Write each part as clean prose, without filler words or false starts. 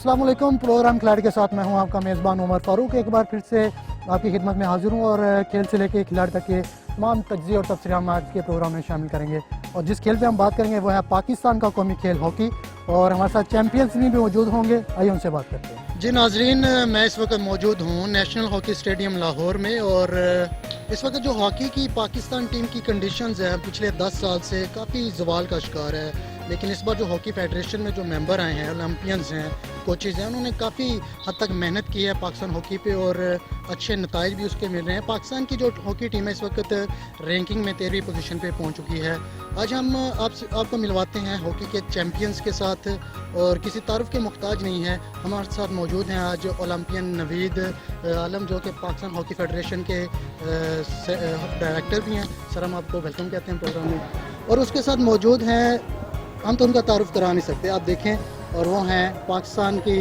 अस्सलाम वालेकुम। प्रोग्राम खिलाड़ी के साथ मैं हूं आपका मेज़बान उमर फारूक। एक बार फिर से आपकी खिदमत में हाजिर हूं और खेल से लेकर खिलाड़ी तक के तमाम तज्ज़िये और तबसरे हम आज के प्रोग्राम में शामिल करेंगे। और जिस खेल पे हम बात करेंगे वो है पाकिस्तान का कौमी खेल हॉकी, और हमारे साथ चैम्पियंस भी मौजूद होंगे। आइए उनसे बात करते हैं। जी नाजरीन, मैं इस वक्त मौजूद हूँ नेशनल हॉकी स्टेडियम लाहौर में, और इस वक्त जो हॉकी की पाकिस्तान टीम की कंडीशंस हैं पिछले 10 साल से काफ़ी जवाल का शिकार है। लेकिन इस बार जो हॉकी फेडरेशन में जो मेंबर आए हैं, ओलंपियंस हैं, कोचेज़ हैं, उन्होंने काफ़ी हद तक मेहनत की है पाकिस्तान हॉकी पे, और अच्छे नताइज भी उसके मिल रहे हैं। पाकिस्तान की जो हॉकी टीम है इस वक्त रैंकिंग में 13वीं पोजीशन पे पहुंच चुकी है। आज हम आपको मिलवाते हैं हॉकी के चैम्पियंस के साथ, और किसी तारुफ के मुहताज नहीं है। हमारे साथ मौजूद हैं आज ओलंपियन नवीद आलम, जो कि पाकिस्तान हॉकी फेडरेशन के डायरेक्टर भी हैं। सर, हम आपको वेलकम कहते हैं प्रोग्राम में। और उसके साथ मौजूद हैं, हम तो उनका तारुफ करा नहीं सकते, आप देखें, और वो हैं पाकिस्तान की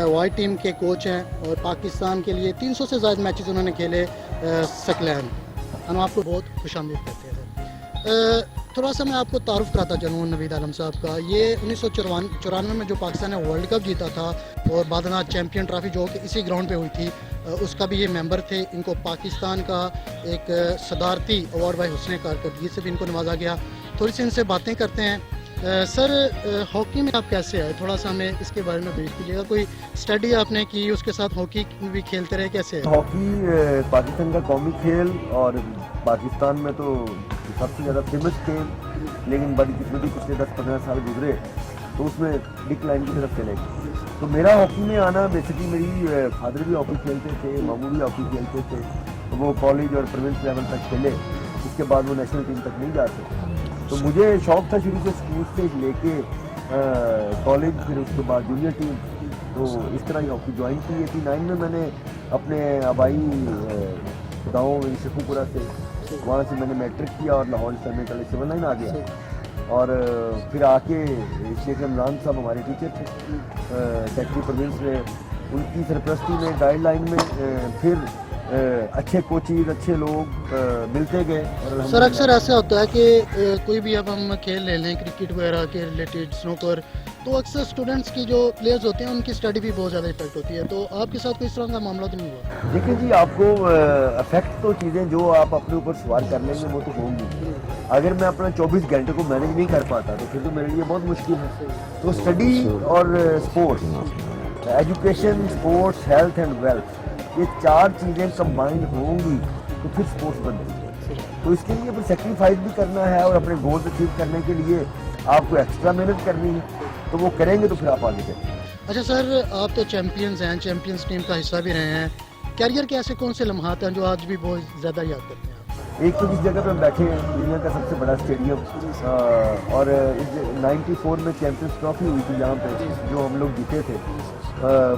वाइट टीम के कोच हैं, और पाकिस्तान के लिए 300 से ज़्यादा मैचेस उन्होंने खेले। सकलैन, हम आपको बहुत खुशामदीद कहते हैं। थोड़ा सा मैं आपको तारुफ कराता चलूँ नवीद आलम साहब का। ये 1994 में जो पाकिस्तान ने वर्ल्ड कप जीता था, और बाद चैम्पियन ट्रॉफी जो कि इसी ग्राउंड पे हुई थी, उसका भी ये मेंबर थे। इनको पाकिस्तान का एक सदारती अवार्ड बाय हुस्न कारकर्दगी से भी इनको नवाजा गया। थोड़ी सी इनसे बातें करते हैं। सर, हॉकी में आप कैसे आए, थोड़ा सा हमें इसके बारे में ब्रीफ कीजिएगा। कोई स्टडी आपने की, उसके साथ हॉकी भी खेलते रहे, कैसे? हॉकी पाकिस्तान का कौमी खेल, और पाकिस्तान में तो सबसे ज़्यादा फेमस खेल, लेकिन बड़ी किस्मती पिछले 10-15 साल गुजरे तो उसमें डिक्लाइन की तरफ चले गए। तो मेरा हॉकी में आना बेसिकली, मेरी फादर भी हॉकी खेलते थे, मामू भी हॉकी खेलते थे, तो वो कॉलेज और प्रोविंस लेवल तक खेले। उसके बाद वो नेशनल टीम तक नहीं जा सके। तो मुझे शौक था शुरू से, स्कूल से लेके कॉलेज, फिर उसके बाद जूनियर टीम, तो इस तरह ही हॉकी ज्वाइन की। 89 में मैंने अपने आबाई गाँव शेखुपुरा से, वहाँ से मैंने मैट्रिक किया और लाहौर इस्लामिक कॉलेज 79 आ गया। और फिर आके शेख रमज़ान साहब हमारे टीचर थे सेक्रेटरी प्रोविंस में, उनकी सरपरस्ती में, गाइडलाइन में फिर अच्छे कोचिज, अच्छे लोग मिलते गए। सर, अक्सर ऐसा होता है कि कोई भी अब हम खेल ले लें, क्रिकेट वगैरह के रिलेटेड, स्नूकर, तो अक्सर स्टूडेंट्स की जो प्लेयर्स होते हैं उनकी स्टडी भी बहुत ज़्यादा इफेक्ट होती है। तो आपके साथ कोई इस तरह का मामला तो नहीं हुआ? देखिए जी, आपको अफेक्ट तो चीज़ें जो आप अपने ऊपर सवार कर लेंगे वो तो होंगी। अगर मैं अपना 24 घंटे को मैनेज नहीं कर पाता तो फिर तो मेरे लिए बहुत मुश्किल है। तो स्टडी और sports, education, sports, health and wealth, ये 4 चीज़ें कंबाइंड होंगी तो फिर स्पोर्ट्स बनती है। तो इसके लिए फिर सेक्रीफाइस भी करना है, और अपने गोल्स अचीव करने के लिए आपको एक्स्ट्रा मेहनत करनी है, तो वो करेंगे तो फिर आप आगे चलेंगे। अच्छा सर, आप तो चैम्पियंस हैं, चैम्पियंस टीम का हिस्सा भी रहे हैं। कैरियर के ऐसे कौन से लम्हात हैं जो आज भी बहुत ज़्यादा याद करते हैं? एक तो जिस जगह पे हम बैठे हैं, दुनिया का सबसे बड़ा स्टेडियम, और 94 में चैम्पियंस ट्रॉफी हुई थी यहाँ पे, जो हम लोग जीते थे।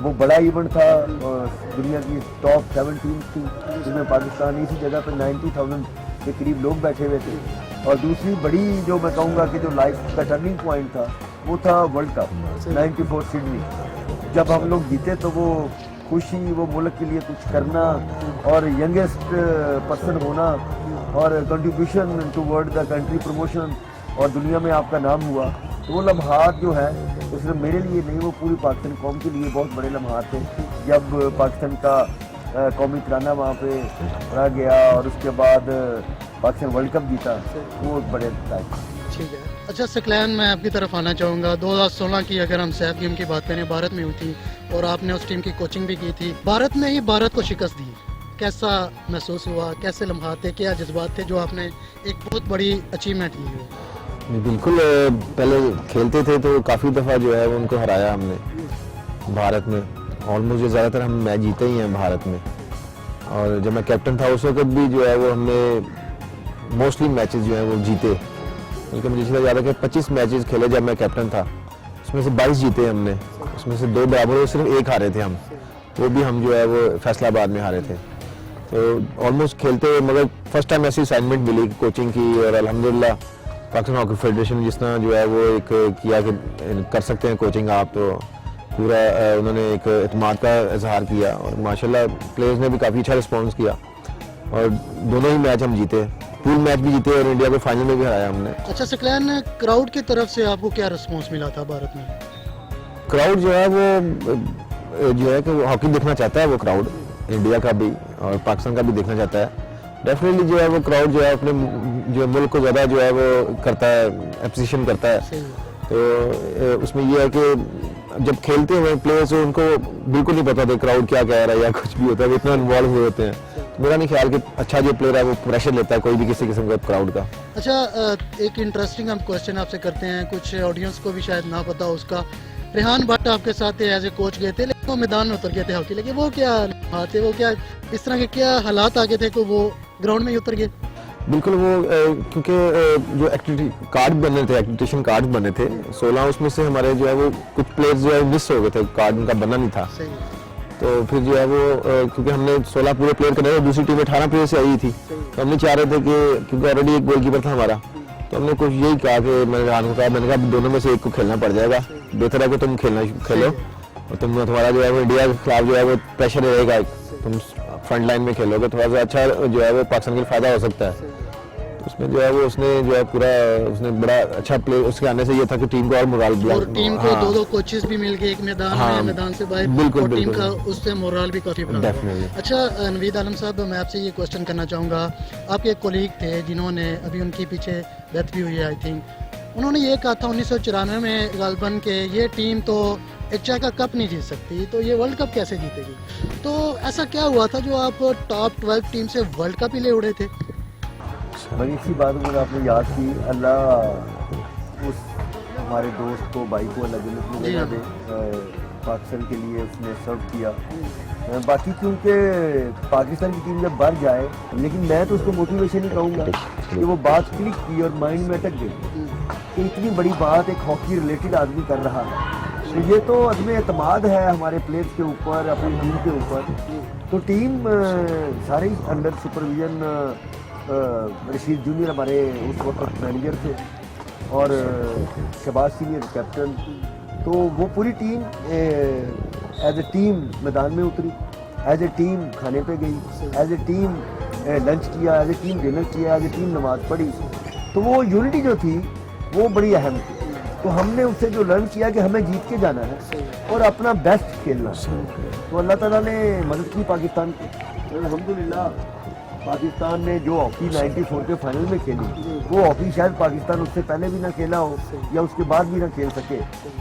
वो बड़ा इवेंट था, दुनिया की टॉप 7 टीम्स थी, जिसमें पाकिस्तान इसी जगह पे 90,000 के करीब लोग बैठे हुए थे। और दूसरी बड़ी जो मैं कहूँगा कि जो लाइफ का टर्निंग पॉइंट था, वो था वर्ल्ड कप 94 सिडनी। जब हम लोग जीते तो वो खुशी, वो मुल्क के लिए कुछ करना, और यंगेस्ट पर्सन होना, और contribution toward the country promotion, और दुनिया में आपका नाम हुआ, तो वो लम्हात जो है वो सिर्फ मेरे लिए नहीं, वो पूरी पाकिस्तान कौम के लिए बहुत बड़े लम्हात थे। जब पाकिस्तान का कौमी तराना वहाँ पे पढ़ा गया, और उसके बाद पाकिस्तान वर्ल्ड कप जीता, वो बड़े टाइम। ठीक है। अच्छा सकलैन, मैं आपकी तरफ आना चाहूँगा। 2016 की अगर हम सैफ गेम की बात करें, भारत में हुई थी, और आपने उस टीम की कोचिंग भी की थी। भारत ने ही भारत को शिकस्त दी, कैसा महसूस हुआ, कैसे लम्हात थे, क्या जज्बात थे जो आपने एक बहुत बड़ी अचीवमेंट ली है? बिल्कुल, पहले खेलते थे तो काफ़ी दफ़ा जो है उनको हराया हमने भारत में। ऑलमोस्ट ज़्यादातर हम मैच जीते ही हैं भारत में। और जब मैं कैप्टन था उस वक्त भी जो है वो हमने मोस्टली मैचेस जो हैं वो जीते। बल्कि मुझे याद है कि 25 मैचेस खेले जब मैं कैप्टन था, उसमें से 22 जीते हमने, उसमें से 2 बराबर और सिर्फ 1 हारे थे हम, वो भी हम जो है वो फैसलाबाद में हारे थे। तो ऑलमोस्ट खेलते हुए, मगर फर्स्ट टाइम ऐसी असाइनमेंट मिली कोचिंग की, और अल्हम्दुलिल्लाह पाकिस्तान हॉकी फेडरेशन जिस तरह जो है वो एक किया कि कर सकते हैं कोचिंग आप, तो पूरा उन्होंने एक एतमाद का इजहार किया, और माशाल्लाह प्लेयर्स ने भी काफ़ी अच्छा रिस्पॉन्स किया, और दोनों ही मैच हम जीते, पूल मैच भी जीते, और इंडिया को फाइनल में भी हराया हमने। अच्छा सकलैन, क्राउड की तरफ से आपको क्या रिस्पॉन्स मिला था भारत में? क्राउड जो है वो जो है कि वो हॉकी देखना चाहता है, वो क्राउड इंडिया का भी और पाकिस्तान का भी देखना चाहता है। डेफिनेटली जो है वो क्राउड जो है अपने जो मुल्क को ज़्यादा जो है वो करता है, एप्रिसिएशन करता है। तो उसमें ये है कि जब खेलते हुए प्लेयर्स उनको बिल्कुल नहीं पता था क्राउड क्या कह रहा है या कुछ भी होता है, वो इतना इन्वॉल्व हुए होते हैं। तो मेरा नहीं ख्याल कि अच्छा जो प्लेयर है वो प्रेशर लेता है कोई भी किसी किस्म का क्राउड का। अच्छा, एक इंटरेस्टिंग हम क्वेश्चन आपसे करते हैं, कुछ ऑडियंस को भी शायद ना पता हो उसका। रेहान भट्ट आपके साथ एज ए कोच गए थे, लेकिन वो मैदान में उतर गए थे हॉकी, लेकिन वो क्या आते, वो क्या इस तरह के क्या हालात आ गए थे कि वो ग्राउंड में ही उतर गए? बिल्कुल, वो क्योंकि जो एक्टिविटी कार्ड बने थे, एक्टिविटेशन कार्ड बने थे 16, उसमें से हमारे जो है वो कुछ प्लेयर्स जो है मिस हो गए थे, कार्ड उनका बना नहीं था। तो फिर जो है वो क्योंकि हमने 16 पूरे प्लेयर करने थे, दूसरी टीम 18 प्लेयर से आई थी, तो हमने चाह रहे थे कि क्योंकि ऑलरेडी एक गोलकीपर था हमारा, तो हमने कुछ यही कहा कि मैंने कहा दोनों में से एक को खेलना पड़ जाएगा, बेहतर है कि तुम खेलो और तुम्हारा जो है वो इंडिया के खिलाफ जो है वो प्रेशर रहेगा, तुम फ्रंट लाइन में खेलोगे, थोड़ा सा अच्छा जो है वो पाकिस्तान के लिए फायदा हो सकता है। तो उसमें जो है वो उसने जो है पूरा उसने बड़ा अच्छा प्ले, उसके आने से ये था कि टीम को और मोराल और टीम को दो कोचेस भी मिल गए, एक मैदान में, मैदान से बाहर, बिल्कुल, और टीम बिल्कुल। का उससे मोराल भी काफी बढ़ा। अच्छा नवीद आलम साहब, मैं आपसे ये क्वेश्चन करना चाहूँगा, आपके एक कोलीग थे जिन्होंने अभी उनकी पीछे डेथ भी हुई है आई थिंक, उन्होंने ये कहा था 1994 में गालबन के ये टीम तो एक चाय का कप नहीं जीत सकती, तो ये वर्ल्ड कप कैसे जीतेगी? तो ऐसा क्या हुआ था जो आप टॉप 12 टीम से वर्ल्ड कप ही ले उड़े थे? बड़ी अच्छी बात अगर आपने याद की, अल्लाह उस हमारे दोस्त को, भाई को अल्लाह जन्नत में जगह दे, पाकिस्तान के लिए उसने सर्व किया। बाकी क्योंकि पाकिस्तान की टीम जब बढ़ जाए, लेकिन मैं तो उसको मोटिवेशन ही कहूँगा कि वो बात क्लिक की और माइंड में अटक गई कि इतनी बड़ी बात एक हॉकी रिलेटेड आदमी कर रहा है, तो ये तो अदम एतमाद है हमारे प्लेयर्स के ऊपर, अपनी टीम के ऊपर। तो टीम सारे अंडर सुपरविजन रशीद जूनियर हमारे उस वक्त मैनेजर थे और शहबाज सीनियर कैप्टन, तो वो पूरी टीम एज ए टीम मैदान में उतरी, एज ए टीम खाने पे गई, एज ए टीम लंच किया, एज ए टीम डिनर किया, एज ए टीम नमाज पढ़ी। तो वो यूनिटी जो थी वो बड़ी अहम थी। तो हमने उससे जो लर्न किया कि हमें जीत के जाना है और अपना बेस्ट खेलना है। तो अल्लाह ताला ने मदद की पाकिस्तान की, अल्हम्दुलिल्लाह। पाकिस्तान ने जो हॉकी 94 के फाइनल में खेली, वो हॉकी शायद पाकिस्तान उससे पहले भी ना खेला हो या उसके बाद भी ना खेल सके।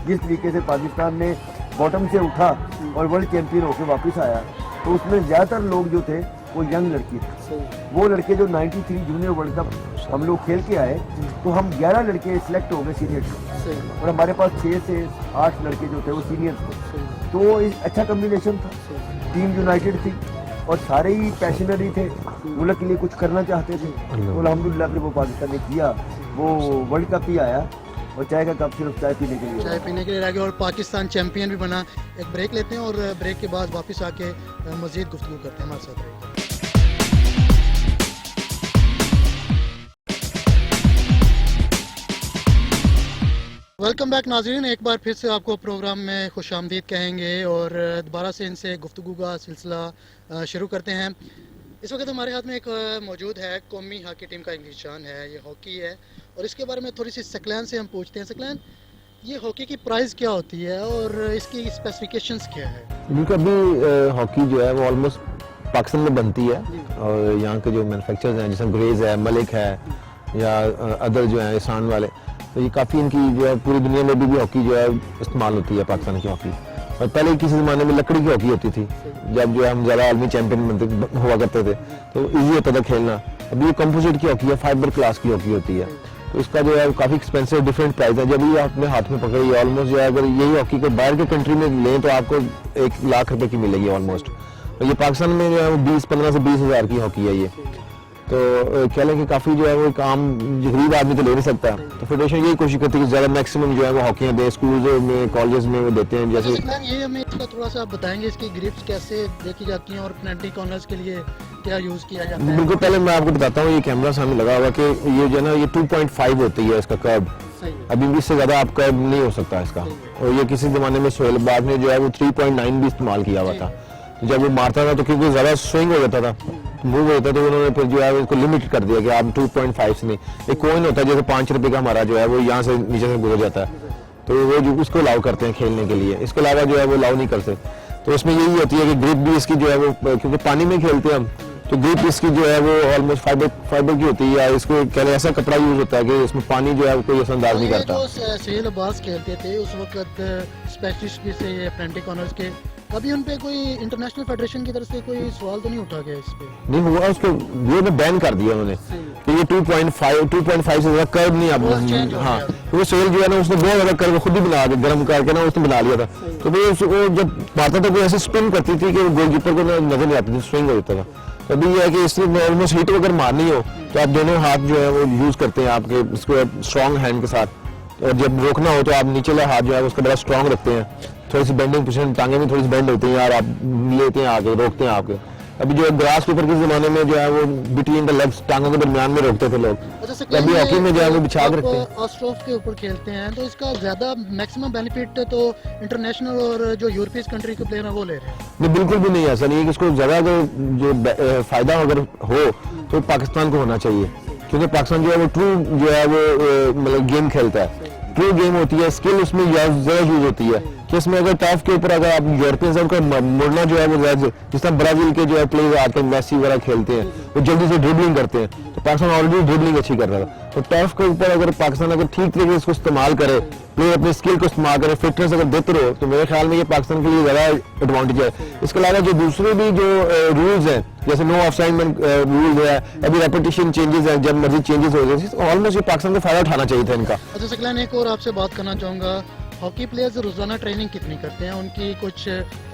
जिस तरीके से पाकिस्तान ने बॉटम से उठा और वर्ल्ड चैंपियन होकर वापस आया, तो उसमें ज़्यादातर लोग जो थे वो यंग लड़के थे। वो लड़के जो 93 जूनियर वर्ल्ड कप हम लोग खेल के आए, तो हम 11 लड़के सिलेक्ट हो गए सीनियर टीम, और हमारे पास 6 से 8 लड़के जो थे वो सीनियर थे। तो अच्छा कम्बिनेशन था, टीम यूनाइटेड थी और सारे ही पैशनरी थे, मुल्क के लिए कुछ करना चाहते थे। तो अल्हम्दुलिल्लाह फिर वो पाकिस्तान ने किया, वो वर्ल्ड कप ही आया और चाय का कप सिर्फ चाय पीने के लिए रह गया और पाकिस्तान चैंपियन भी बना। एक ब्रेक लेते हैं और ब्रेक के बाद वापस आके मज़ीद गुफ्तगू करते हैं, हमारे साथ रहिए। वेलकम बैक नाज़रीन, एक बार फिर से आपको प्रोग्राम में खुश आमदीद कहेंगे और दोबारा से इनसे गुफ्तगू का सिलसिला शुरू करते हैं। इस वक्त हमारे हाथ में एक मौजूद है कौमी हॉकी टीम का इंग्लिश जान है, ये हॉकी है और इसके बारे में थोड़ी सी सकलैन से हम पूछते हैं। सकलैन, ये हॉकी की प्राइस क्या होती है और इसकी स्पेसिफिकेशंस क्या है? क्योंकि अभी हॉकी जो है वो ऑलमोस्ट पाकिस्तान में बनती है और यहाँ के जो मैन्युफैक्चरर्स हैं, जैसे गुरेज है, मलिक है या अदर जो है ईसान वाले, तो ये काफ़ी इनकी जो है पूरी दुनिया में भी हॉकी जो है इस्तेमाल होती है पाकिस्तान की हॉकी। और पहले किसी ज़माने में लकड़ी की हॉकी होती थी, जब जो है हम ज़्यादा आलमी चैंपियन हुआ करते थे तो ईजी होता था खेलना। अभी ये कंपोजिट की हॉकी है, फाइबर क्लास की हॉकी होती है, तो इसका जो है काफ़ी एक्सपेंसिव डिफरेंट प्राइस है। जब ये अपने हाथ में पकड़ी ऑलमोस्ट जो है, अगर यही हॉकी को बाहर के कंट्री में लें तो आपको 1 लाख रुपए की मिलेगी ऑलमोस्ट। तो ये पाकिस्तान में जो है वो 15 से 20 हज़ार की हॉकी है ये। तो कह लें कि काफ़ी जो है वो एक आम गरीब आदमी तो ले नहीं सकता, तो फेडरेशन यही कोशिश करती है कि ज़्यादा मैक्सिमम जो है वो हॉकियाँ दें, स्कूल में कॉलेज में वो देते हैं। जैसे ये हमें इसका थोड़ा सा आप बताएंगे, इसकी ग्रिप्स कैसे देखी जाती हैं और पेनल्टी कॉर्नर्स के लिए क्या यूज़ किया जाता है? बिल्कुल, पहले मैं आपको बताता हूँ, ये कैमरा सामने लगा हुआ कि ये जो है ना ये 2.5 होती है इसका कर्व, अभी भी इससे ज़्यादा आप कर्व नहीं हो सकता इसका। और ये किसी ज़माने में सोहेल बाद में जो है वो 3.9 भी इस्तेमाल किया हुआ था। जब वो मारता था तो क्योंकि ज़्यादा स्विंग हो जाता था, मूव हो जाता था, तो उन्होंने फिर जो है उसको लिमिट कर दिया कि आप 2.5 से नहीं। एक कॉइन होता है जैसे 5 रुपये का हमारा जो है वो यहाँ से नीचे से गुजर जाता है, तो वो जो उसको अलाउ करते हैं खेलने के लिए, इसके अलावा जो है वो अलाउ नहीं करते। तो उसमें यही होती है कि ग्रिप भी इसकी जो है वो, क्योंकि पानी में खेलते हैं हम, तो ग्रिप इसकी जो है वो ऑलमोस्ट फाइबर की होती है, या इसको कह रहे ऐसा कपड़ा यूज होता है कि इसमें पानी जो है वो कोई असरअंदाज नहीं करता। जो सहेल अब्बास खेलते थे उस वक्त स्पेशलिस्ट भी से अटलांटिक ऑनर्स के, कभी उन पे कोई इंटरनेशनल फेडरेशन की तरफ से कोई सवाल तो नहीं उठा गया इस पे? नहीं हुआ, उसको वो ने बैन कर दिया उन्होंने कि ये 2.5 से ज्यादा कर्व नहीं आप। हाँ, तो वो सेल जो है ना उसने बहुत ज्यादा कर्व खुद ही बना के गर्म करके ना उसने बना लिया था। तो भाई वो जब मारता था वो ऐसे स्पिन करती थी कि गोलकीपर को नजर नहीं आती थी, स्विंग हो जाता था। तो अभी ये है कि इसमें ऑलमोस्ट हिट अगर मारनी हो तो आप दोनों हाथ जो है वो यूज करते हैं आपके इसको स्ट्रॉन्ग हैंड के साथ, और जब रोकना हो तो आप नीचे वाला हाथ जो है उसका बड़ा स्ट्रॉन्ग रखते हैं, थोड़ी सी बेंडिंग पोजीशन, टांगे में थोड़ी सी बेंड होती है यार, आप लेते हैं आगे, रोकते हैं आपके। अभी जो ग्रास पेपर के जमाने में जो है वो बिटवीन द लेग्स, टांगों के दरमियान में रोकते थे लोग, अभी हॉकी में जो है वो बिछा के रखते हैं। ऑस्ट्रोफ के ऊपर खेलते हैं तो इसका ज्यादा मैक्सिमम बेनिफिट तो इंटरनेशनल और जो यूरोपीय कंट्री के प्लेयर हैं वो ले रहे हैं। नहीं, बिल्कुल भी नहीं, ऐसा नहीं है कि इसको ज्यादा अगर जो फायदा अगर हो तो पाकिस्तान को होना चाहिए, क्योंकि पाकिस्तान जो है वो ट्रू जो है वो मतलब गेम खेलता है, ट्रू गेम होती है, स्किल उसमें ज्यादा यूज होती है कि इसमें अगर टर्फ के ऊपर अगर आप यूरोपियन से उनका मुड़ना जो है वो जिस तरह ब्राजील के जो है प्लेयर आजकल मेसी वगैरह खेलते हैं वो जल्दी से ड्रिबलिंग करते हैं, तो पाकिस्तान ऑलरेडी ड्रिबलिंग अच्छी कर रहा था। तो टर्फ के ऊपर अगर पाकिस्तान अगर ठीक तरीके से इसको इस्तेमाल करे, प्लेयर अपने स्किल को इस्तेमाल करे, फिटनेस अगर देते रहो, तो मेरे ख्याल में ये पाकिस्तान के लिए ज्यादा एडवांटेज है। इसके अलावा जो दूसरे भी जो रूल्स हैं, जैसे नो ऑफसाइड रूल्स है, अभी रेपिटेशन चेंजेस हैं, जब मर्जी चेंजेस हो जाए, तो ऑलमोस्ट ये पाकिस्तान को फायदा उठाना चाहिए था इनका। अच्छा सकलैन, एक और आपसे बात करना चाहूँगा, हॉकी प्लेयर्स रोजाना ट्रेनिंग कितनी करते हैं? उनकी कुछ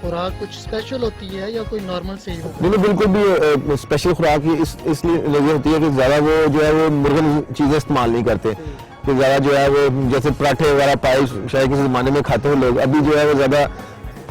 खुराक कुछ स्पेशल होती है या कोई नॉर्मल से ही होती है? नहीं, बिल्कुल भी स्पेशल खुराक इसलिए नहीं होती है कि ज़्यादा वो जो है वो मुर्गन चीज़ें इस्तेमाल नहीं करते, कि ज़्यादा जो है वो जैसे पराठे वगैरह पाए शायद किसी ज़माने में खाते हुए लोग, अभी जो है वो ज़्यादा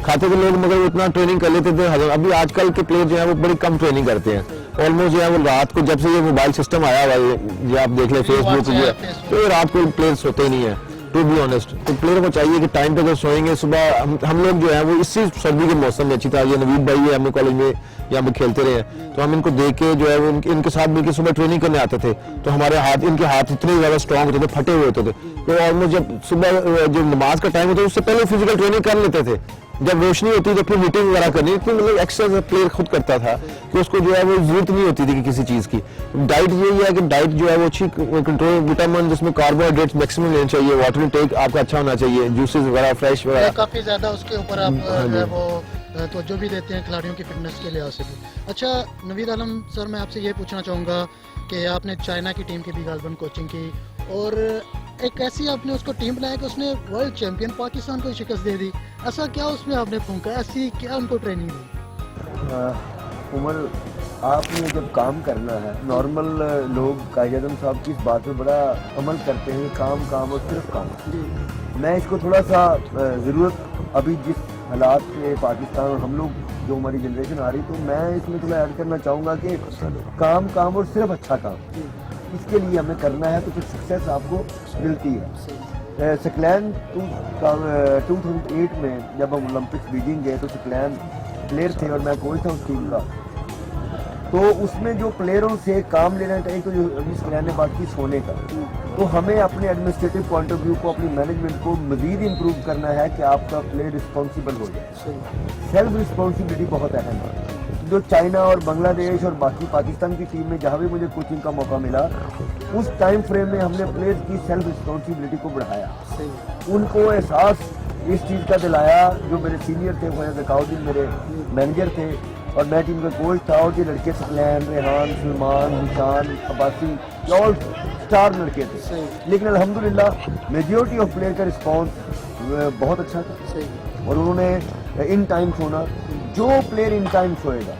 खाते थे लोग, मगर उतना ट्रेनिंग कर लेते थे। अभी आजकल के प्लेयर जो है वो बड़ी कम ट्रेनिंग करते हैं, ऑलमोस्ट जो है वो रात को, जब से ये मोबाइल सिस्टम आया हुआ है, ये आप देख लें फेसबुक जो है, तो ये रात को प्लेयर सोते ही नहीं है, टू बी ऑनेस्ट। तो प्लेयर को चाहिए कि टाइम पे अगर सोएंगे, सुबह हम लोग जो है वो इसी सर्दी के मौसम में अच्छी तरह, ये नवीद भाई है हमने कॉलेज में यहाँ पे खेलते रहे हैं, तो हम इनको देख के जो है वो इनके साथ मिलकर सुबह ट्रेनिंग करने आते थे, तो हमारे हाथ, इनके हाथ इतने ज्यादा स्ट्रॉन्ग होते थे, फटे हुए होते थे, तो ऑलमोस्ट जब सुबह जो नमाज का टाइम होता है उससे पहले फिजिकल ट्रेनिंग कर लेते थे, जब रोशनी होती तो फिर मीटिंग वगैरह करनी थी, मतलब एक्स्ट्रा प्लेयर खुद करता था कि उसको जो है वो जरूरत नहीं होती थी कि किसी चीज़ की। डाइट यही है कि डाइट जो है वो अच्छी कंट्रोल, विटामिन जिसमें कार्बोहाइड्रेट्स मैक्सिमम लेना चाहिए, वाटर इनटेक आपका अच्छा होना चाहिए, जूसेस वगैरह फ्रेश वगैरह, काफ़ी ज़्यादा उसके ऊपर आप जो है वो तो जो भी देते हैं खिलाड़ियों की फिटनेस के लिहाज से भी। अच्छा नवीद आलम सर, मैं आपसे ये पूछना चाहूँगा कि आपने चाइना की टीम की भी गालबन कोचिंग की, और एक ऐसी आपने उसको टीम बनाया कि उसने वर्ल्ड चैंपियन पाकिस्तान को शिकस्त दे दी, ऐसा क्या उसमें आपने फूंका, ऐसी क्या उनको ट्रेनिंग दी? उमर, आपने जब काम करना है, नॉर्मल लोग कायद आज़म साहब की इस बात पे बड़ा अमल करते हैं, काम काम और सिर्फ काम। मैं इसको थोड़ा सा ज़रूरत अभी जिस हालात में पाकिस्तान और हम लोग जो हमारी जनरेशन आ रही, तो मैं इसमें थोड़ा ऐड करना चाहूँगा कि काम काम और सिर्फ अच्छा काम, इसके लिए हमें करना है तो फिर सक्सेस आपको मिलती है। सकलैन 2008 में जब हम ओलंपिक्स बीजिंग गए तो सकलैन प्लेयर थे और मैं कोच था उस टीम का, तो उसमें जो प्लेयरों से काम लेना चाहिए, तो जो अभी सकलैन ने बात की सोने का, तो हमें अपने एडमिनिस्ट्रेटिव पॉइंट ऑफ व्यू को, अपनी मैनेजमेंट को मज़ीद इम्प्रूव करना है कि आपका प्लेयर रिस्पॉन्सिबल हो जाए। सेल्फ रिस्पॉन्सिबिलिटी बहुत अहम है। जो चाइना और बांग्लादेश और बाकी पाकिस्तान की टीम में जहाँ भी मुझे कोचिंग का मौका मिला, उस टाइम फ्रेम में हमने प्लेयर्स की सेल्फ रिस्पॉन्सिबिलिटी को बढ़ाया, उनको एहसास इस चीज़ का दिलाया। जो मेरे सीनियर थे वो ज़काउद्दीन मेरे मैनेजर थे और मैं टीम का कोच था, और ये लड़के सकलैन, रेहान, सलमान, निशान, अब्बासी, ये ऑल स्टार लड़के थे, लेकिन अल्हम्दुलिल्लाह मेजॉरिटी ऑफ प्लेयर का रिस्पॉन्स बहुत अच्छा था और उन्होंने इन टाइम सोना। जो प्लेयर इन टाइम सोएगा,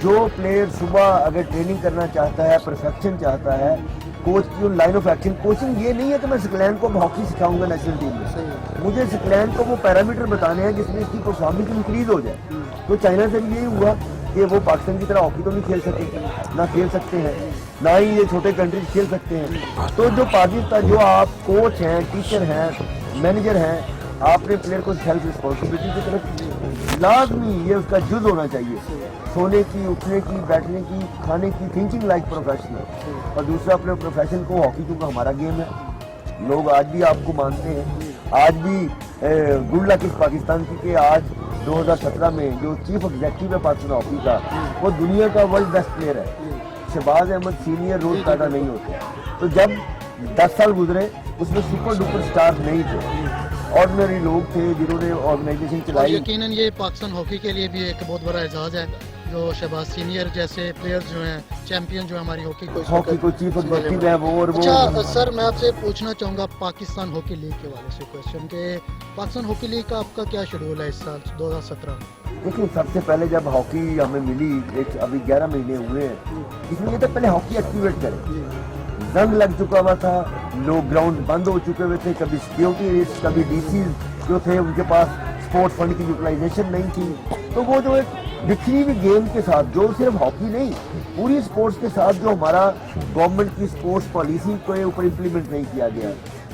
जो प्लेयर सुबह अगर ट्रेनिंग करना चाहता है, परफेक्शन चाहता है, कोच की लाइन ऑफ एक्शन, कोचिंग ये नहीं है कि मैं सकलैन को हॉकी सिखाऊंगा नेशनल टीम में, मुझे सकलैन को वो पैरामीटर बताने हैं जिसमें इसकी परफॉर्मेंस इंक्रीज हो जाए। तो चाइना से भी यही हुआ कि वो पाकिस्तान की तरह हॉकी तो नहीं खेल सके, ना खेल सकते हैं, ना ही ये छोटे कंट्रीज खेल सकते हैं। तो जो पाकिस्तान, जो आप कोच हैं, टीचर हैं, मैनेजर हैं, आपने प्लेयर को सेल्फ रिस्पॉन्सिबिलिटी की तरफ लाजमी ये उसका जुज होना चाहिए, सोने की, उठने की, बैठने की, खाने की, थिंकिंग लाइक प्रोफेशनल। और दूसरा अपने प्रोफेशन को, हॉकी क्योंकि हमारा गेम है, लोग आज भी आपको मानते हैं आज भी गुड लक इस पाकिस्तान की कि आज 2017 में जो चीफ एग्जेक्टिव है पाकिस्तान हॉकी का, वो दुनिया का वर्ल्ड बेस्ट प्लेयर है। शहबाज अहमद सीनियर रोज पैदा नहीं होते। तो जब 10 साल गुजरे उसमें सुपर डुपर स्टार नहीं थे, ऑर्डिनरी लोग थे जिन्होंने ऑर्गेनाइजेशन और चलाई। यकीनन ये पाकिस्तान हॉकी के लिए भी एक बहुत बड़ा एजाज है जो शहबाज सीनियर जैसे प्लेयर्स जो हैं, चैंपियन जो हमारी हॉकी को चीफ एग्जेक्टिव है वो, और वो अच्छा सर, मैं आपसे पूछना चाहूँगा पाकिस्तान हॉकी लीग के वाले से क्वेश्चन के पाकिस्तान हॉकी लीग का आपका क्या शेड्यूल है इस साल 2017 में? देखिए, सबसे पहले जब हॉकी हमें मिली, एक अभी 11 महीने हुए हैं, इसमें ये तो पहले हॉकी एक्टिवेट करें। जंग लग चुका हुआ था, लोग ग्राउंड बंद हो चुके हुए थे, कभी सिक्योरिटी रिस्क, कभी डीसी जो थे उनके पास स्पोर्ट्स फंड की यूटिलाइजेशन नहीं थी। तो वो जो एक बिखरी हुई गेम के साथ, जो सिर्फ हॉकी नहीं पूरी स्पोर्ट्स के साथ जो हमारा गवर्नमेंट की स्पोर्ट्स पॉलिसी के ऊपर इम्प्लीमेंट नहीं किया गया,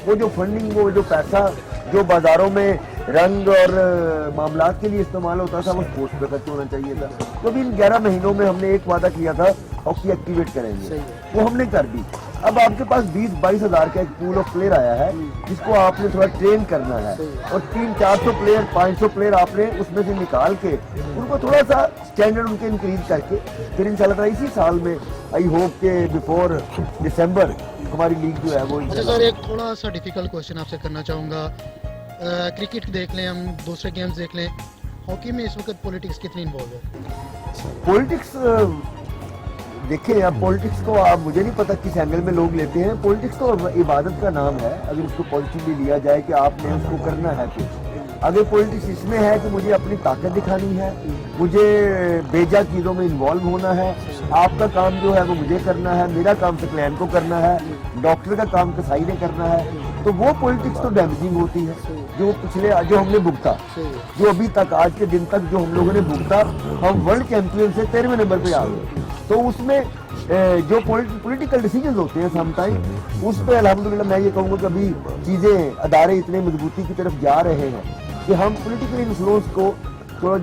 वो जो फंडिंग, वो जो पैसा जो बाजारों में रंग और मामलात के लिए इस्तेमाल होता था, वो स्पोर्ट्स पे खर्च होना चाहिए था। तो भी इन 11 महीनों में हमने एक वादा किया था, हॉकी एक्टिवेट करेंगे, वो हमने कर दी। अब आपके पास 20-22 हज़ार का एक पूल ऑफ प्लेयर आया है जिसको आपने थोड़ा ट्रेन करना है, और 300-400 प्लेयर 500 प्लेयर आपने उसमें से निकाल के उनको थोड़ा सा स्टैंडर्ड उनके इंक्रीज करके फिर इंशाल्लाह इसी साल में आई होप के बिफोर दिसंबर हमारी लीग जो है वो। अच्छा सर, एक थोड़ा सा डिफिकल्ट क्वेश्चन आपसे करना चाहूँगा। क्रिकेट देख लें, हम दूसरे गेम्स देख लें, हॉकी में इस वक्त पॉलिटिक्स कितनी इन्वॉल्व है? पॉलिटिक्स देखिए, अब पॉलिटिक्स को आप, मुझे नहीं पता किस एंगल में लोग लेते हैं। पॉलिटिक्स तो इबादत का नाम है, अगर उसको पॉजिटिवली लिया जाए कि आपने उसको करना है कुछ। अगर पॉलिटिक्स इसमें है कि मुझे अपनी ताकत दिखानी है, मुझे बेजा चीज़ों में इन्वॉल्व होना है, आपका काम जो है वो मुझे करना है, मेरा काम सकलैन को करना है, डॉक्टर का काम कसाई ने करना है, तो वो पॉलिटिक्स तो डैमेजिंग होती है। जो हमने भुगता, जो अभी तक आज के दिन तक जो हम लोगों ने भुगता, हम वर्ल्ड चैंपियन से 13वें नंबर पे आ गए। तो उसमें जो पॉलिटिकल डिसीजन होते हैं समटाइम, उस पर अल्हम्दुलिल्लाह मैं ये कहूँगा कि अभी चीज़ें, अदारे इतने मजबूती की तरफ जा रहे हैं कि हम पॉलिटिकल इन्फ्लुएंस को थोड़ा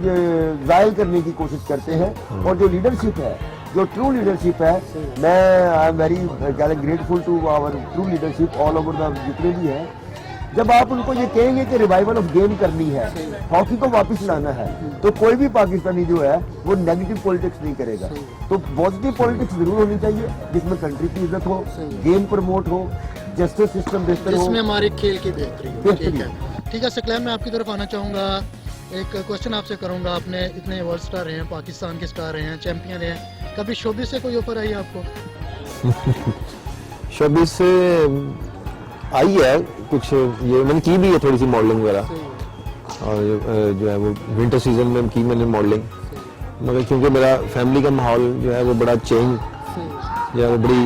ज़ायल करने की कोशिश करते हैं। और जो लीडरशिप है, जो ट्रू लीडरशिप है, मैं I am very grateful to our true leadership all over the जितने भी हैं। जब आप उनको ये कहेंगे कि रिवाइवल ऑफ गेम करनी है, हॉकी को वापस लाना है, तो कोई भी पाकिस्तानी जो है वो नेगेटिव पॉलिटिक्स नहीं करेगा। तो पॉजिटिव पॉलिटिक्स जरूर होनी चाहिए जिसमें कंट्री की इज्जत हो, गेम प्रमोट हो, जस्टिस सिस्टम बेहतर हो, जिसमें हमारे खेल की बेहतरी हो। ठीक है सकलैन, मैं आपकी तरफ आना चाहूँगा। एक क्वेश्चन आपसे करूँगा, आपने इतने वर्ल्ड स्टार रहे हैं, पाकिस्तान के स्टार रहे हैं, चैंपियन रहे हैं, कभी शोबिस से कोई ऑफर आई आपको? शोबिस से आई है कुछ, ये मैंने की भी है थोड़ी सी मॉडलिंग वगैरह, और जो है वो विंटर सीजन में की मैंने मॉडलिंग, मगर क्योंकि मेरा फैमिली का माहौल जो है वो बड़ा चेंज, जो है वो बड़ी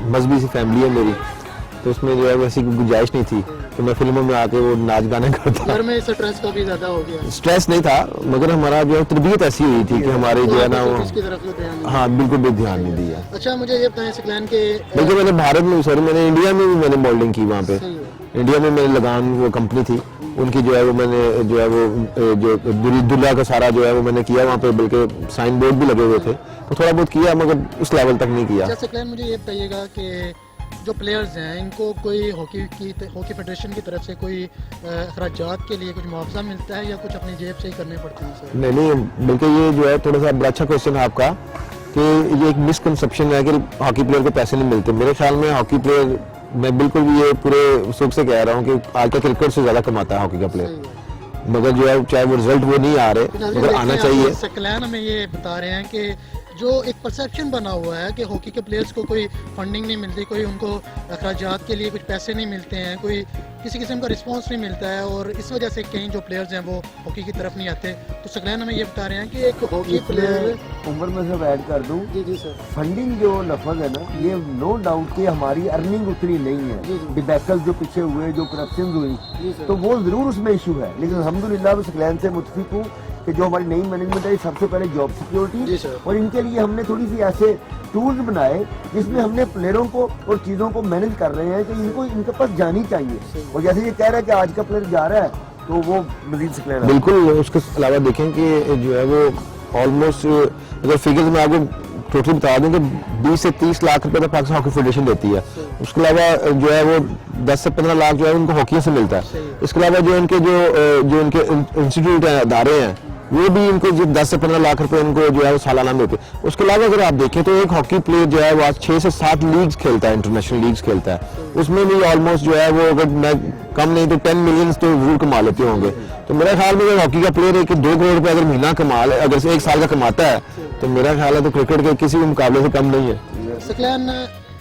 मजहबी सी फैमिली है मेरी, तो उसमें जो है वैसी गुंजाइश नहीं थी तो मैं फिल्मों में आके वो नाच गाने करता। घर में स्ट्रेस काफी ज्यादा हो गया? स्ट्रेस नहीं था, मगर हमारा जो है तरबियत ऐसी हुई थी कि हमारे जो है ना वो, इसकी तरफ तो ध्यान नहीं। हाँ बिल्कुल भी ध्यान नहीं दिया। अच्छा, मुझे ये बताएं सकलैन के, बल्कि मैंने भारत में, सॉरी मैंने इंडिया में भी मैंने मॉडलिंग की वहाँ पे। इंडिया में मैंने लगान, वो कंपनी थी उनकी, जो है वो मैंने जो है वो जो दुल्हा का सारा जो है वो मैंने किया वहाँ पे, बल्कि साइन बोर्ड भी लगे हुए थे, तो थोड़ा बहुत किया मगर उस लेवल तक नहीं किया। सकलैन मुझे ये बताइएगा कि जो प्लेयर्स हैं इनको कोई हॉकी फेडरेशन की तरफ से कोई अखराजात के लिए कुछ मुआवजा मिलता है या कुछ अपनी जेब से ही करने पड़ते हैं सर? नहीं, बल्कि ये जो है थोड़ा सा बड़ा अच्छा क्वेश्चन है आपका कि ये एक मिसकंसेप्शन है कि हॉकी प्लेयर को पैसे नहीं मिलते। मेरे ख्याल में हॉकी प्लेयर, मैं बिल्कुल भी ये पूरे सुख से कह रहा हूँ कि आज का क्रिकेट से ज़्यादा कमाता है हॉकी का प्लेयर, मगर जो है चाहे वो रिजल्ट वो नहीं आ रहे मगर आना चाहिए। सकलैन हमें ये बता रहे हैं कि जो एक परसेप्शन बना हुआ है कि हॉकी के प्लेयर्स को कोई फंडिंग नहीं मिलती, कोई उनको अखराजात के लिए कुछ पैसे नहीं मिलते हैं, कोई किसी किस्म का रिस्पांस नहीं मिलता है, और इस वजह से कई जो प्लेयर्स हैं वो हॉकी की तरफ नहीं आते। तो सकलैन हमें ये बता रहे हैं कि एक हॉकी प्लेयर, उम्र में सब ऐड कर दूं, जी सर, फंडिंग जो लफ्ज है ना, ये नो डाउट कि हमारी अर्निंग उतनी नहीं है। डिबैकल जो पीछे हुए, जो करप्शन हुई, तो वो जरूर उसमें इशू है, लेकिन अल्हम्दुलिल्लाह सकलैन से मुतफिक हूँ कि जो हमारी नई मैनेजमेंट है, सबसे पहले जॉब सिक्योरिटी, और इनके लिए हमने थोड़ी सी ऐसे टूल्स बनाए जिसमें हमने प्लेयरों को और चीज़ों को मैनेज कर रहे हैं कि इनको इनके पास जानी चाहिए। और जैसे ये कह रहा है कि आज का प्लेयर जा रहा है तो वो मजीद सकलैन है। बिल्कुल, उसके अलावा देखें कि जो है वो ऑलमोस्ट, अगर फिगर्स में आपको टोटल बता दूं कि 20 से 30 लाख रुपए तो पाकिस्तान हॉकी फेडरेशन देती है। उसके अलावा जो है वो 10 से 15 लाख जो है उनको हॉकी से मिलता है। इसके अलावा जो इनके इंस्टीट्यूट हैं, अदारे हैं, वो भी इनको जो 10 से 15 लाख रुपए इनको जो है वो सालाना देते हैं। उसके अलावा अगर आप देखें तो एक हॉकी प्लेयर जो है वो आज 6 से 7 लीग्स खेलता है, इंटरनेशनल लीग्स खेलता है। उसमें भी ऑलमोस्ट जो है वो अगर मैं कम नहीं तो 10 मिलियन तो जरूर कमा लेते होंगे। तो मेरा ख्याल में अगर हॉकी का प्लेयर है कि 2 करोड़ रुपए अगर महीना कमा ले, अगर से 1 साल का कमाता है, तो मेरा ख्याल है तो क्रिकेट के किसी भी मुकाबले से कम नहीं है। सकलैन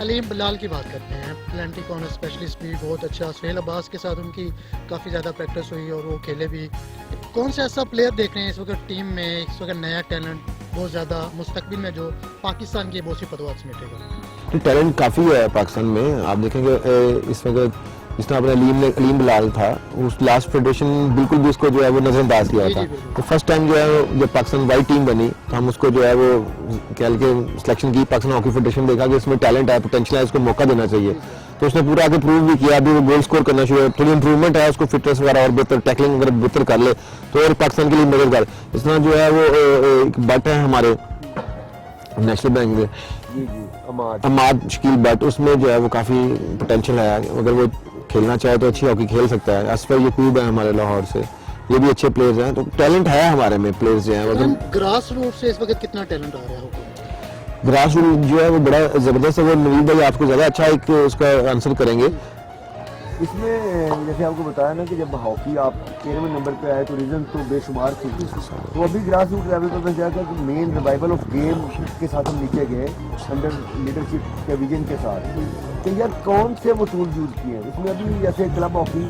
अलीम बिलाल की बात करते हैं, प्लेंटी कॉर्नर स्पेशलिस्ट भी बहुत अच्छा, सुहेल अब्बास के साथ उनकी काफ़ी ज़्यादा प्रैक्टिस हुई और वो खेले भी। कौन सा ऐसा प्लेयर देख रहे हैं इस वक्त टीम में, इस वक्त नया टैलेंट बहुत ज़्यादा मुस्तकबिल में जो पाकिस्तान की बहुत सी पदवात समेटेगा? तो टैलेंट काफ़ी है पाकिस्तान में। आप देखेंगे इस वक्त जिस तरह अपने अलीम बिलाल था, उस लास्ट फेडरेशन बिल्कुल भी उसको जो है वो नज़रअंदाज किया था। तो फर्स्ट टाइम जो है जब पाकिस्तान वाइट टीम बनी तो हम उसको जो है वो कह के सिलेक्शन की, पाकिस्तान हॉकी फेडरेशन देखा कि इसमें टैलेंट है, पोटेंशियल है, इसको मौका देना चाहिए। तो उसने पूरा आगे प्रूव भी किया। अभी वो गोल स्कोर करना शुरू है, थोड़ी इंप्रूवमेंट है, उसको फिटनेस वगैरह और बेहतर, टैकलिंग अगर बेहतर कर ले तो और पाकिस्तान के लिए मददगार। इस तरह जो है वो एक बट है हमारे नेशनल बैंक में, अमाद शकील बट, उसमें जो है वो काफ़ी पोटेंशियल है। अगर वो खेलना चाहे तो अच्छी हॉकी खेल सकता है। असफर यकूब है हमारे लाहौर से, ये भी अच्छे प्लेयर्स हैं। तो टैलेंट है हमारे में, प्लेयर्स जो हैं। ग्रास रूट से इस वक्त कितना टैलेंट आ रहा है? ग्रास रूट जो है वो बड़ा ज़बरदस्त है। वो नवीद भाई आपको ज़्यादा अच्छा एक उसका आंसर करेंगे। इसमें जैसे आपको बताया ना कि जब हॉकी आप 13वें नंबर पे आए तो रीज़न तो बेशुमार थी। तो अभी ग्रास रूट लेवल पर मैं जाकर कि मेन रिवाइवल ऑफ गेम के साथ हम नीचे गए, अंडर लीडरशिप के विजन के साथ, कि यार कौन से वो टूल यूज़ किए हैं। इसमें अभी जैसे क्लब हॉकी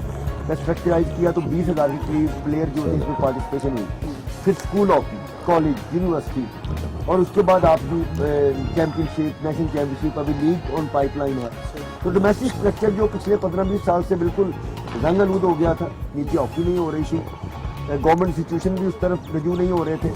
का स्ट्रक्चराइज किया तो 20,000 के करीब प्लेयर जो है इसमें पार्टिसिपेशन हुई। फिर स्कूल हॉकी, कॉलेज, यूनिवर्सिटी, और उसके बाद आपकी चैम्पियनशिप, नेशनल चैम्पियनशिप, अभी लीग ऑन पाइपलाइन है। तो डोमेस्टिक स्ट्रक्चर जो पिछले 15-20 साल से बिल्कुल रंग आलूद हो गया था, नीचे हॉकी नहीं हो रही थी, गवर्नमेंट इंस्टीट्यूशन भी उस तरफ रजू नहीं हो रहे थे,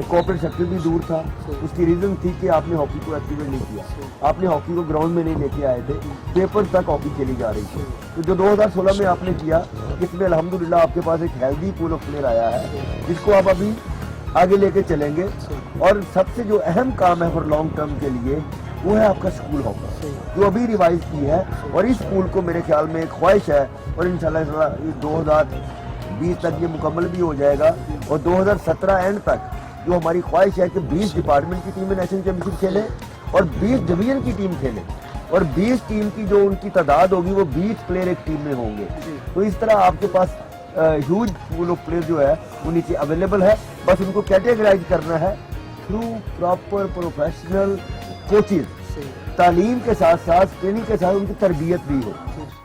कॉर्पोरेट सेक्टर भी दूर था। उसकी रीज़न थी कि आपने हॉकी को एक्टिवेट नहीं किया, आपने हॉकी को ग्राउंड में नहीं लेके आए थे, पेपर तक हॉकी खेली जा रही थी। तो जो 2016 में आपने किया, इसमें अल्हम्दुलिल्लाह आपके पास एक हेल्दी पूल ऑफ प्लेयर आया है जिसको आप अभी आगे लेके चलेंगे। और सबसे जो अहम काम है फॉर लॉन्ग टर्म के लिए वो है आपका स्कूल हॉकी, जो अभी रिवाइज की है। और इस स्कूल को मेरे ख्याल में एक ख्वाहिश है और इंशाल्लाह 2020 तक ये मुकम्मल भी हो जाएगा। और 2017 एंड तक जो हमारी ख्वाहिश है कि 20 डिपार्टमेंट की टीमें नेशनल चैंपियनशिप खेलें और 20 डिवीजन की टीम खेलें, और 20 टीम की जो उनकी तादाद होगी वो 20 प्लेयर एक टीम में होंगे। तो इस तरह आपके पास ह्यूज पूल ऑफ प्लेयर जो है वो नीचे अवेलेबल है। बस उनको कैटेगराइज करना है थ्रू प्रॉपर प्रोफेशनल कोचेज, तालीम के साथ साथ ट्रेनिंग के साथ उनकी तरबियत भी हो।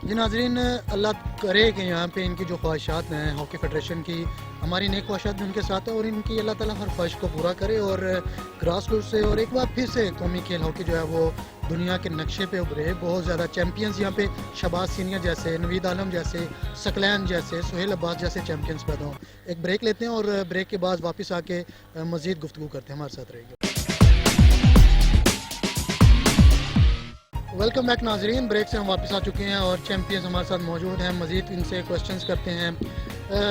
जी नाज़रीन, अल्लाह करे कि यहाँ पे इनकी जो ख्वाहिशात हैं हॉकी फेडरेशन की, हमारी नेक ख्वाहिशात भी उनके साथ है और इनकी अल्लाह ताला हर ख्वाहिश को पूरा करे और ग्रास रूट से और एक बार फिर से कौमी खेल हॉकी जो है वो दुनिया के नक्शे पे उभरे। बहुत ज़्यादा चैम्पियंस यहाँ पे शहबाज सीनियर जैसे, नवीद आलम जैसे, सकलैन जैसे, सुहेल अब्बास जैसे चैम्पियंस पैदा हों। एक ब्रेक लेते हैं और ब्रेक के बाद वापस आके मज़ीद गुफ्तगू करते हैं। हमारे साथ रहिएगा। वेलकम बैक नाजरीन, ब्रेक से हम वापस आ चुके हैं और चैम्पियंस हमारे साथ मौजूद हैं। मज़ीद इनसे क्वेश्चंस करते हैं।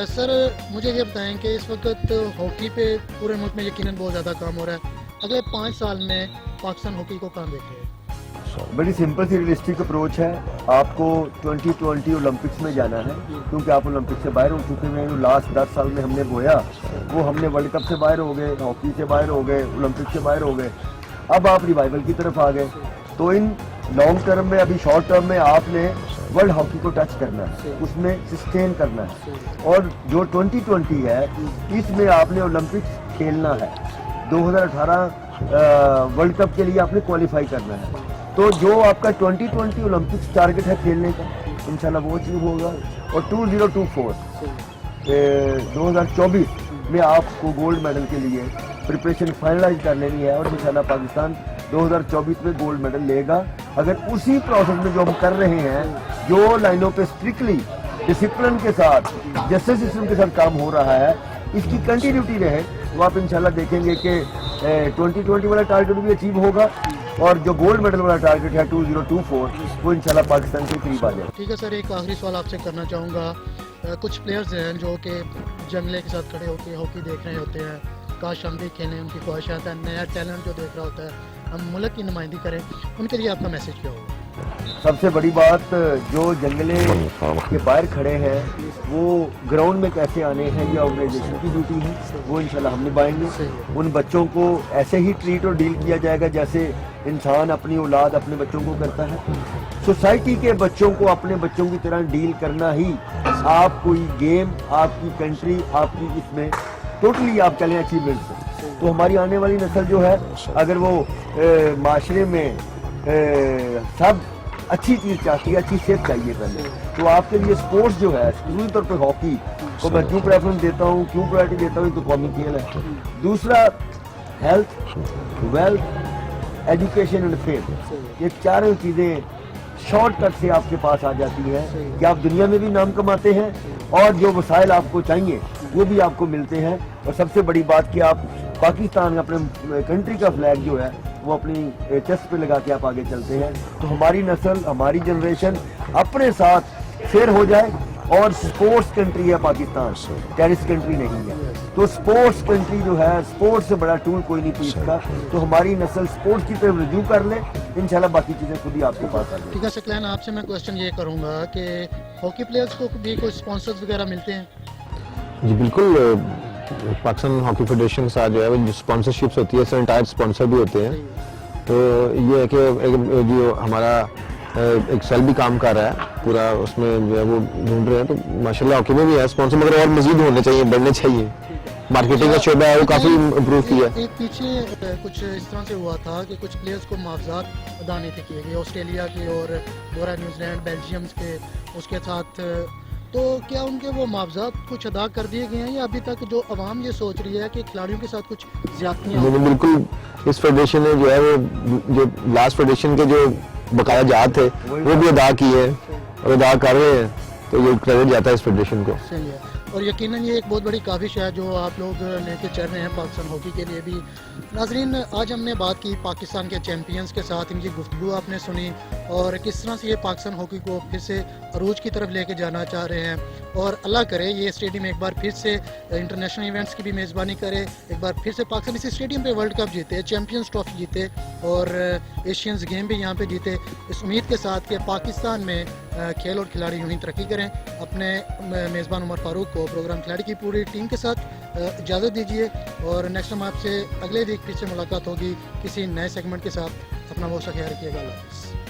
सर मुझे ये बताएं कि इस वक्त हॉकी पे पूरे मुल्क में यकीनन बहुत ज़्यादा काम हो रहा है, अगले 5 साल में पाकिस्तान हॉकी को कहाँ देख रहे हैं? बड़ी सिंपल सी रियलिस्टिक अप्रोच है। आपको 2020 ओलंपिक्स में जाना है, क्योंकि आप ओलंपिक से बाहर हो चुके हैं। जो लास्ट 10 साल में हमने बोया वो हमने वर्ल्ड कप से बाहर हो गए, हॉकी से बाहर हो गए, ओलंपिक से बाहर हो गए। अब आप रिवाइवल की तरफ आ गए। तो इन लॉन्ग टर्म में, अभी शॉर्ट टर्म में आपने वर्ल्ड हॉकी को टच करना है, उसमें सस्टेन करना है। और जो 2020 है इसमें आपने ओलंपिक्स खेलना है, 2018 वर्ल्ड कप के लिए आपने क्वालिफाई करना है। तो जो आपका 2020 ओलंपिक्स टारगेट है खेलने का, इंशाल्लाह वो अचीव होगा। और 2024 2024 में आपको गोल्ड मेडल के लिए प्रिपरेशन फाइनलाइज कर लेनी है और इंशाल्लाह पाकिस्तान 2024 में गोल्ड मेडल लेगा। अगर उसी प्रोसेस में जो हम कर रहे हैं, जो लाइनों पे स्ट्रिक्टली डिसिप्लिन के साथ, जस्टिस सिस्टम के साथ काम हो रहा है, इसकी कंटिन्यूटी रहे, तो आप इंशाल्लाह देखेंगे कि 2020 वाला टारगेट भी अचीव होगा और जो गोल्ड मेडल वाला टारगेट है 2024 वो इंशाल्लाह पाकिस्तान के करीब आ जाए। ठीक है सर, एक आखिरी सवाल आपसे करना चाहूँगा। कुछ प्लेयर्स हैं जो कि जंगले के साथ खड़े होकर हॉकी देख रहे होते हैं, काश हम भी खेलें, उनकी ख्वाहिशात है, नया टैलेंट जो देख रहा होता है हम मुल्क की नुमाइंदगी करें, उनके लिए आपका मैसेज क्या होगा? सबसे बड़ी बात, जो जंगले के बाहर खड़े हैं वो ग्राउंड में कैसे आने हैं, ये ऑर्गेनाइजेशन की ड्यूटी है, वो इंशाल्लाह हम निभाएंगे। उन बच्चों को ऐसे ही ट्रीट और डील किया जाएगा जैसे इंसान अपनी औलाद अपने बच्चों को करता है। सोसाइटी के बच्चों को अपने बच्चों की तरह डील करना ही आप कोई गेम, आपकी कंट्री, आपकी इसमें टोटली आप चलें अचीवमेंट्स है। तो हमारी आने वाली नस्ल जो है, अगर वो माशरे में सब अच्छी चीज़ चाहती है, अच्छी सेहत चाहिए पहले, तो आपके लिए स्पोर्ट्स जो है, पूरी तौर पे हॉकी को मैं क्यों प्रेफरेंस देता हूँ, क्यों प्रायोरिटी देता हूँ, तो कौमी खेल है। दूसरा health, wealth, education and faith, ये चारों चीज़ें शॉर्टकट से आपके पास आ जाती है कि आप दुनिया में भी नाम कमाते हैं और जो वसाइल आपको चाहिए वो भी आपको मिलते हैं। और सबसे बड़ी बात कि आप पाकिस्तान, अपने कंट्री का फ्लैग जो है वो अपनी चेस्ट पे लगा के आप आगे चलते हैं। तो हमारी नस्ल, हमारी जनरेशन अपने साथ फेयर हो जाए। और स्पोर्ट्स कंट्री है पाकिस्तान, टेरिस कंट्री नहीं है। तो स्पोर्ट्स कंट्री जो है, स्पोर्ट्स से बड़ा टूल कोई नहीं पीछता। तो हमारी नस्ल स्पोर्ट्स की तरफ रिव्यू कर ले, इंशाल्लाह बाकी चीज़ें खुद ही आपके पास आ जाएंगी। ठीक है सकलैन, आपसे मैं क्वेश्चन ये करूँगा कि हॉकी प्लेयर्स को भी कोई स्पॉन्सर्स वगैरह मिलते हैं? जी बिल्कुल, पाकिस्तान हॉकी फेडरेशन के साथ जो है वो स्पॉन्सरशिप्स होती है, इससे रिटायर्ड स्पॉन्सर भी होते हैं। तो ये है कि जो हमारा एक सेल भी काम कर रहा है पूरा, उसमें जो है वो ढूंढ रहे हैं। तो माशाल्लाह हॉकी में भी है स्पॉन्सर, मगर और मजीद होने चाहिए, बढ़ने चाहिए। मार्केटिंग का शोबा है वो काफ़ी इम्प्रूव किया है। एक पीछे कुछ इस तरह से हुआ था कि कुछ प्लेयर्स को मुआवजात अदा नहीं थे किए गए, ऑस्ट्रेलिया के और दोहरा न्यूजीलैंड, बेल्जियम के, उसके साथ। तो क्या उनके वो मुआवजात कुछ अदा कर दिए गए हैं, या अभी तक जो अवाम ये सोच रही है कि खिलाड़ियों के साथ कुछ ज्यादतियां हो? बिल्कुल, इस फेडरेशन ने जो है वो जो लास्ट फेडरेशन के जो बकाया जात थे वो भी अदा किए हैं और अदा कर रहे हैं। तो ये क्रेडिट जाता है इस फेडरेशन को। सही है। और यकीनन ये एक बहुत बड़ी काविश है जो आप लोग लेके चल रहे हैं पाकिस्तान हॉकी के लिए भी। नाजरीन, आज हमने बात की पाकिस्तान के चैंपियंस के साथ, इनकी गुफ्तगू आपने सुनी और किस तरह से ये पाकिस्तान हॉकी को फिर से अरूज की तरफ लेके जाना चाह रहे हैं। और अल्लाह करे ये स्टेडियम एक बार फिर से इंटरनेशनल इवेंट्स की भी मेज़बानी करे, एक बार फिर से पाकिस्तान इस स्टेडियम पे वर्ल्ड कप जीते, चैंपियंस ट्रॉफी जीते और एशियंस गेम भी यहाँ पे जीते। इस उम्मीद के साथ कि पाकिस्तान में खेल और खिलाड़ी यूँ ही तरक्की करें। अपने मेज़बान उमर फारूक को प्रोग्राम खिलाड़ी की पूरी टीम के साथ इजाज़त दीजिए और नेक्स्ट टाइम आपसे अगले वीक फिर से मुलाकात होगी किसी नए सेगमेंट के साथ। अपना बहुत सा ख्याल रखिएगा। अल्लाह हाफ़िज़।